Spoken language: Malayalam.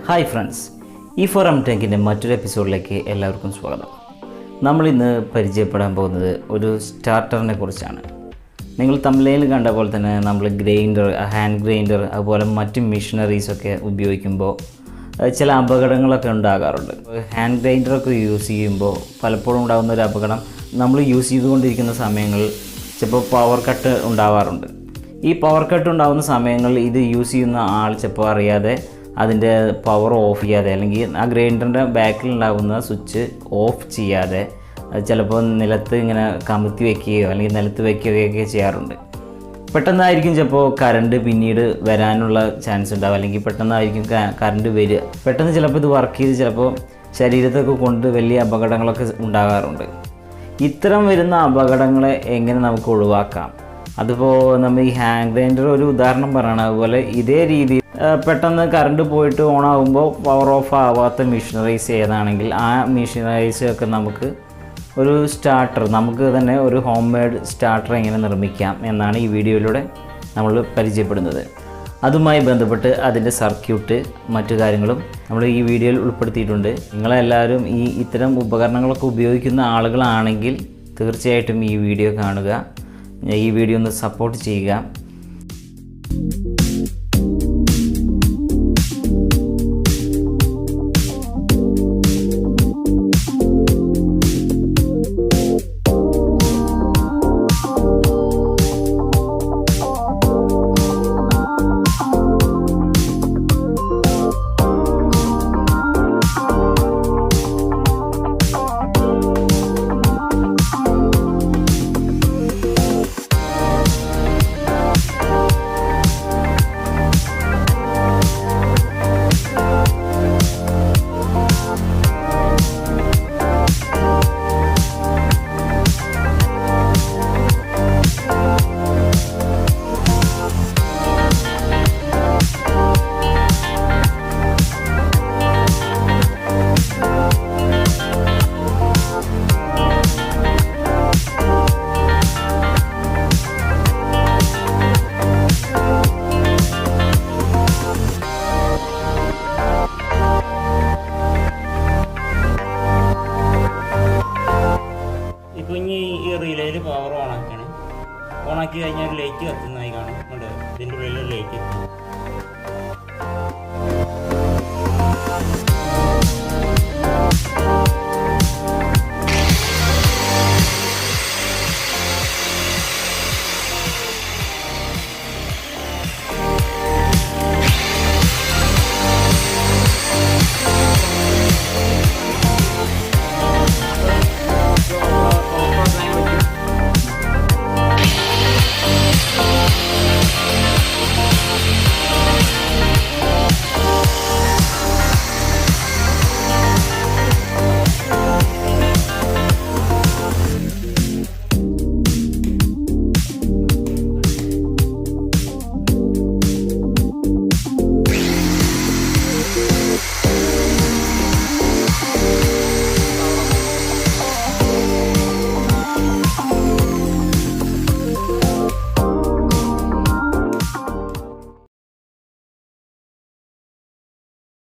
ഹായ് ഫ്രണ്ട്സ്, MTechൻ്റെ മറ്റൊരു എപ്പിസോഡിലേക്ക് എല്ലാവർക്കും സ്വാഗതം. നമ്മളിന്ന് പരിചയപ്പെടാൻ പോകുന്നത് ഒരു സ്റ്റാർട്ടറിനെ കുറിച്ചാണ്. നിങ്ങൾ തംബ്നെയിൽ കണ്ട പോലെ തന്നെ നമ്മൾ ഗ്രൈൻഡർ, ഹാൻഡ് ഗ്രൈൻഡർ അതുപോലെ മറ്റ് മെഷീനറീസൊക്കെ ഉപയോഗിക്കുമ്പോൾ ചില അപകടങ്ങളൊക്കെ ഉണ്ടാകാറുണ്ട്. ഹാൻഡ് ഗ്രൈൻഡറൊക്കെ യൂസ് ചെയ്യുമ്പോൾ പലപ്പോഴും ഉണ്ടാകുന്ന ഒരു അപകടം, നമ്മൾ യൂസ് ചെയ്തുകൊണ്ടിരിക്കുന്ന സമയങ്ങളിൽ ചിലപ്പോൾ പവർ കട്ട് ഉണ്ടാവാറുണ്ട്. ഈ പവർ കട്ട് ഉണ്ടാകുന്ന സമയങ്ങളിൽ ഇത് യൂസ് ചെയ്യുന്ന ആൾ ചിലപ്പോൾ അറിയാതെ അതിൻ്റെ പവർ ഓഫ് ചെയ്യാതെ, അല്ലെങ്കിൽ ആ ഗ്രൈൻഡറിൻ്റെ ബാക്കിലുണ്ടാകുന്ന സ്വിച്ച് ഓഫ് ചെയ്യാതെ ചിലപ്പോൾ നിലത്ത് ഇങ്ങനെ കമത്തി വയ്ക്കുകയോ അല്ലെങ്കിൽ നിലത്ത് വയ്ക്കുകയൊക്കെ ചെയ്യാറുണ്ട്. പെട്ടെന്നായിരിക്കും ചിലപ്പോൾ കറണ്ട് പിന്നീട് വരാനുള്ള ചാൻസ് ഉണ്ടാവും, അല്ലെങ്കിൽ പെട്ടെന്നായിരിക്കും കറണ്ട് വരിക. പെട്ടെന്ന് ചിലപ്പോൾ ഇത് വർക്ക് ചെയ്ത് ചിലപ്പോൾ ശരീരത്തൊക്കെ കൊണ്ട് വലിയ അപകടങ്ങളൊക്കെ ഉണ്ടാകാറുണ്ട്. ഇത്തരം വരുന്ന അപകടങ്ങളെ എങ്ങനെ നമുക്ക് ഒഴിവാക്കാം? അതിപ്പോൾ നമ്മൾ ഈ ഹാൻഡ് ഗ്രൈൻഡർ ഒരു ഉദാഹരണം പറയണം. അതുപോലെ ഇതേ രീതിയിൽ പെട്ടെന്ന് കറണ്ട് പോയിട്ട് ഓണാകുമ്പോൾ പവർ ഓഫ് ആവാത്ത മെഷീനറീസ് ഏതാണെങ്കിൽ ആ മെഷീനറീസൊക്കെ നമുക്ക് ഒരു സ്റ്റാർട്ടർ, നമുക്ക് തന്നെ ഒരു ഹോം മെയ്ഡ് സ്റ്റാർട്ടർ എങ്ങനെ നിർമ്മിക്കാം എന്നാണ് ഈ വീഡിയോയിലൂടെ നമ്മൾ പരിചയപ്പെടുന്നത്. അതുമായി ബന്ധപ്പെട്ട് അതിൻ്റെ സർക്യൂട്ട്, മറ്റു കാര്യങ്ങളും നമ്മൾ ഈ വീഡിയോയിൽ ഉൾപ്പെടുത്തിയിട്ടുണ്ട്. നിങ്ങളെല്ലാവരും ഇത്തരം ഉപകരണങ്ങളൊക്കെ ഉപയോഗിക്കുന്ന ആളുകളാണെങ്കിൽ തീർച്ചയായിട്ടും ഈ വീഡിയോ കാണുക, ഈ വീഡിയോ ഒന്ന് സപ്പോർട്ട് ചെയ്യുക. ഈ റിലേയിൽ പവർ ഓണാക്കി കഴിഞ്ഞാൽ ലൈറ്റ് കത്തുന്നതായി കാണും. ഇതിൻ്റെ ഉള്ളിൽ ലൈറ്റ്